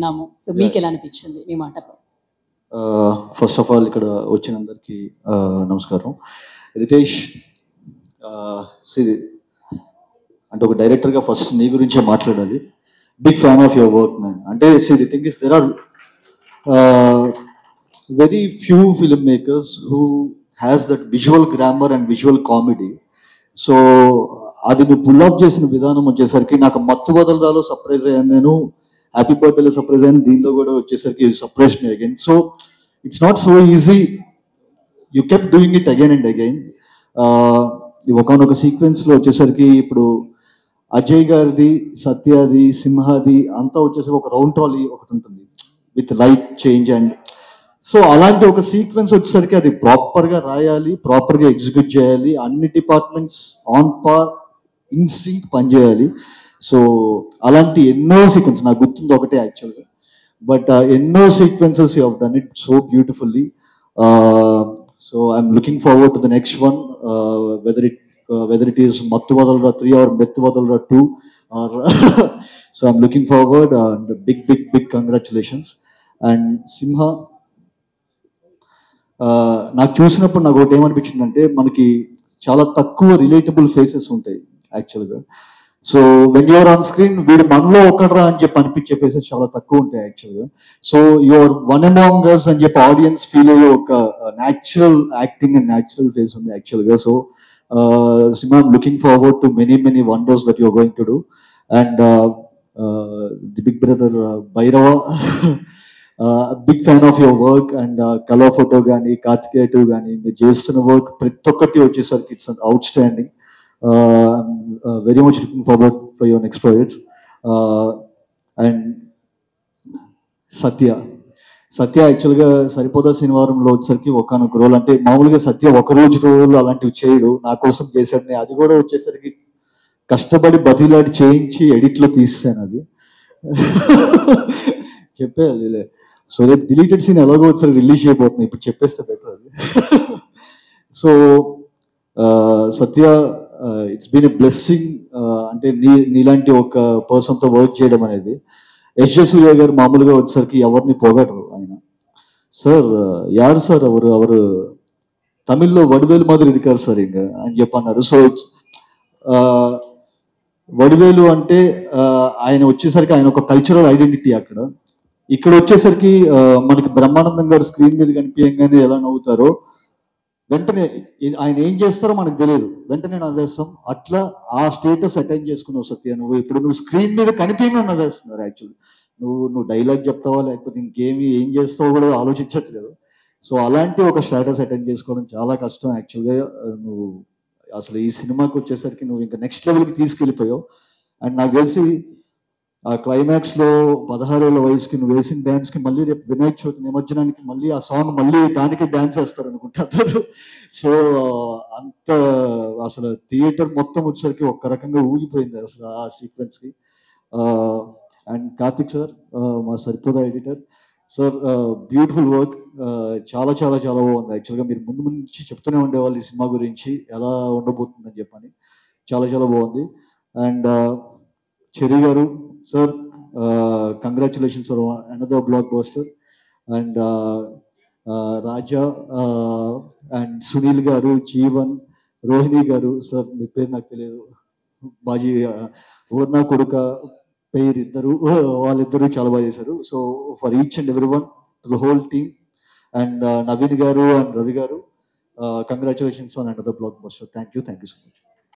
విన్నాము. సో మీకు ఎలా అనిపించింది మీ మాటలో? ఫస్ట్ ఆఫ్ ఆల్ ఇక్కడ వచ్చిన అందరికీ నమస్కారం. రితేష్, అంటే ఒక డైరెక్టర్గా ఫస్ట్ నీ గురించే మాట్లాడాలి. Big fan of your work man. అంటే the thing is there are very few film makers who has that visual grammar and visual comedy. So అది నువ్వు పుల్ ఆఫ్ చేసిన విధానం వచ్చేసరికి నాకు మత్తు వదలరాలో సర్ప్రైజ్ అయ్యాను, నేను హ్యాపీ బర్త్డేలో సర్ప్రైజ్ అయ్యాను, దీనిలో కూడా వచ్చేసరికి surprise me again. So it's not so easy, you kept doing it again and again. ఒకనొక సీక్వెన్స్లో వచ్చేసరికి ఇప్పుడు అజయ్ గారిది, సత్యది, సింహాది అంతా వచ్చేసరికి ఒక రౌండ్ ట్రాలీ ఒకటి ఉంటుంది with light change and so అలాంటి ఒక సీక్వెన్స్ వచ్చేసరికి అది ప్రాపర్గా రాయాలి, ప్రాపర్గా ఎగ్జిక్యూట్ చేయాలి, అన్ని departments on par in sync పనిచేయాలి. సో అలాంటి ఎన్నో సీక్వెన్స్ నాకు గుర్తుంది ఒకటే యాక్చువల్గా, బట్ ఎన్నో sequences you have done it so beautifully. So I'm looking forward to the next one, whether it is Mattu Vadalra 3 or Mettu Vadalra 2 or so I'm looking forward, and big congratulations. And Simha, నాకు చూసినప్పుడు నాకు ఒకటి ఏమనిపించిందంటే మనకి చాలా తక్కువ relatable faces ఉంటాయి యాక్చువల్గా. So when you're on screen వీడు మనలో ఒకడ్రా అని చెప్పి అనిపించే ఫేసెస్ చాలా తక్కువ ఉంటాయి యాక్చువల్గా. So your one among us అని చెప్పి ఆడియన్స్ ఫీల్ అయ్యే ఒక natural acting and natural face ఉంది యాక్చువల్గా. So Simha, I'm looking forward to many wonders that you're going to do. And the big brother Bhairava, big fan of your work, and color photo gani, Kartikeya 2 gani, the Jason work, Pritokkati vachesariki it's outstanding. I'm very much looking forward for your next project. And సత్య యాక్చువల్గా సరిపోదా శనివారంలో వచ్చేసరికి ఒకనొక role, అంటే మామూలుగా సత్య ఒక రోజు role అలాంటివి చేయడు, నా కోసం చేశాడు. అది కూడా వచ్చేసరికి కష్టపడి బతిలాడి చేయించి ఎడిట్లో తీసాను. అది చెప్పేయాలి. సో రేపు డిలీటెడ్ సీన్ ఎలాగో వచ్చారు రిలీజ్ చేయబోతున్నాయి, ఇప్పుడు చెప్పేస్తే బెటర్ అది. So Satya, it's been a blessing. అంటే నీలాంటి ఒక పర్సన్తో వర్క్ చేయడం అనేది. ఎస్.జే. సూర్య గారు మామూలుగా వచ్చేసరికి ఎవరిని పొగడరు ఆయన. సార్ యారు సార్ అవరు తమిళ్లో వడివేలు మాదిరి ఇరికారు సార్ ఇంకా అని చెప్పి అన్నారు. సో వడివేలు అంటే ఆయన వచ్చేసరికి ఆయన ఒక కల్చరల్ ఐడెంటిటీ అక్కడ. ఇక్కడ వచ్చేసరికి మనకి బ్రహ్మానందం గారు స్క్రీన్ మీద కనిపించగానే ఎలా నవ్వుతారో వెంటనే ఆయన ఏం చేస్తారో మనకు తెలియదు, వెంటనే నవ్వేస్తాం. అట్లా ఆ స్టేటస్ అటైన్ చేసుకున్నావు సత్య. నువ్వు స్క్రీన్ మీద కనిపించగా నవ్వేస్తున్నారు యాక్చువల్లీ. నువ్వు డైలాగ్ చెప్తావా లేకపోతే ఏం చేస్తావో కూడా ఆలోచించట్లేదు. సో అలాంటి ఒక స్టేటస్ అటైన్ చేసుకోవడం చాలా కష్టం యాక్చువల్గా. నువ్వు అసలు ఈ సినిమాకి వచ్చేసరికి నువ్వు ఇంకా నెక్స్ట్ లెవెల్కి తీసుకెళ్ళిపోయావు. అండ్ నాకు తెలిసి ఆ క్లైమాక్స్లో 16 ఏళ్ళ వయసుకి నువ్వు వేసిన డ్యాన్స్కి మళ్ళీ రేపు వినాయక చవితి నిమజ్జనానికి మళ్ళీ ఆ సాంగ్ మళ్ళీ దానికి డ్యాన్స్ వేస్తారు అనుకుంటారు. సో అంత అసలు థియేటర్ మొత్తం వచ్చేసరికి ఒక రకంగా ఊగిపోయింది అసలు ఆ సీక్వెన్స్కి. అండ్ కార్తిక్ సార్, మా సరిపోదా ఎడిటర్ సార్, బ్యూటిఫుల్ వర్క్. చాలా బాగుంది యాక్చువల్గా. మీరు ముందు నుంచి చెప్తూనే ఉండేవాళ్ళు ఈ సినిమా గురించి ఎలా ఉండబోతుందని చెప్పని. చాలా బాగుంది. అండ్ చెరి గారు sir, congratulations for another block buster. And Raja and Sunil గారు, జీవన్, రోహిణి గారు సార్, మీ పేరు నాకు తెలియదు, బాజీ ఊర్నా కొడుక పేరు ఇద్దరు, వాళ్ళిద్దరూ చాలా బాగా చేశారు. So for each and every one, to the whole team. And Naveen గారు అండ్ రవి గారు, congratulations on another block buster. Thank you so much.